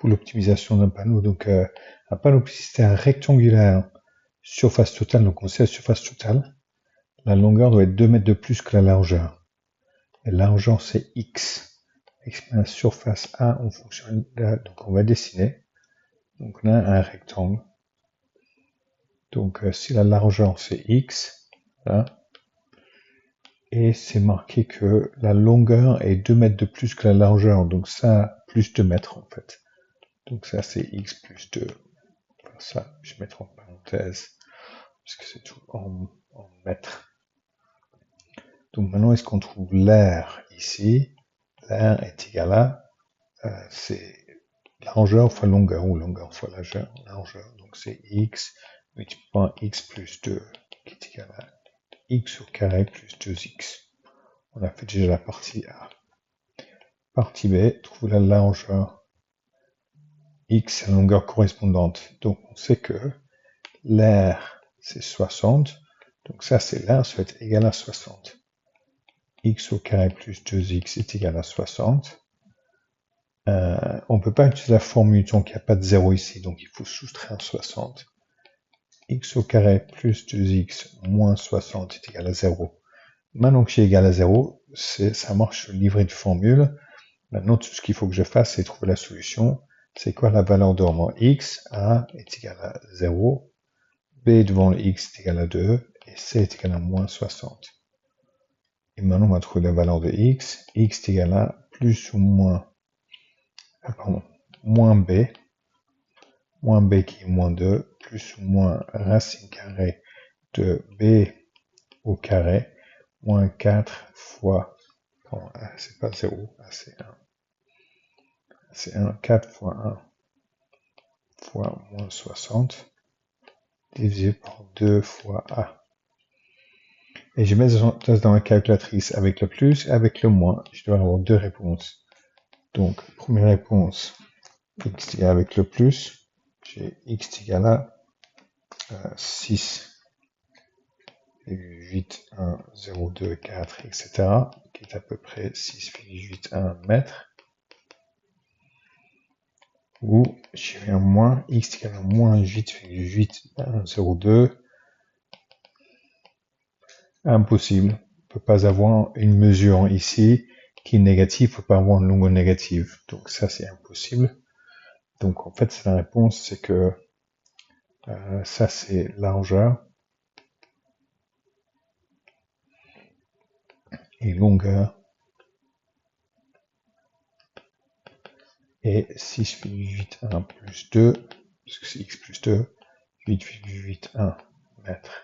pour l'optimisation d'un panneau. Donc, un panneau publicitaire rectangulaire, surface totale, donc on sait la surface totale. La longueur doit être 2 mètres de plus que la largeur. La largeur, c'est X. La surface A, on fonctionne là, donc on va dessiner. Donc on a un rectangle. Donc si la largeur, c'est X, là, et c'est marqué que la longueur est 2 mètres de plus que la largeur, donc ça, plus 2 mètres en fait. Donc ça, c'est X plus 2. Enfin, ça, je vais mettre en parenthèse, parce que c'est tout en mètres. Donc maintenant, est-ce qu'on trouve l'air ici? L'air est égal à, c'est largeur fois longueur, ou longueur fois largeur. Donc c'est X multiplié par X plus 2, qui est égal à X au carré plus 2X. On a fait déjà la partie A. Partie B, trouve la largeur. X, c'est la longueur correspondante. Donc on sait que l'air, c'est 60. Donc ça, c'est l'air, ça va être égal à 60. X au carré plus 2X est égal à 60. On ne peut pas utiliser la formule tant qu'il n'y a pas de 0 ici, donc il faut soustraire 60. X au carré plus 2X moins 60 est égal à 0. Maintenant que j'ai égal à 0, ça marche sur le livret de formule. Maintenant, tout ce qu'il faut que je fasse, c'est trouver la solution. C'est quoi la valeur de normand X? A est égal à 0, B devant le X est égal à 2, et C est égal à moins 60. Et maintenant, on va trouver la valeur de X. X est égal à plus ou moins, moins B qui est moins 2, plus ou moins racine carrée de B au carré, moins 4 fois, c'est pas 0, c'est 1. C'est 1, 4 fois 1 fois moins 60, divisé par 2 fois A. Et je mets ça dans la calculatrice avec le plus et avec le moins. Je dois avoir deux réponses. Donc, première réponse, x égale avec le plus. J'ai x égale à 6, 8, 1, 0, 2, 4, etc. qui est à peu près 6,81 mètres. Ou j'ai un moins, x égale à moins 8,8102. Impossible. On ne peut pas avoir une mesure ici qui est négative, on ne peut pas avoir une longueur négative. Donc ça, c'est impossible. Donc en fait, c'est la réponse, c'est que ça, c'est largeur. Et longueur est 6,81 plus 2, parce que c'est x plus 2, 8,81 mètres.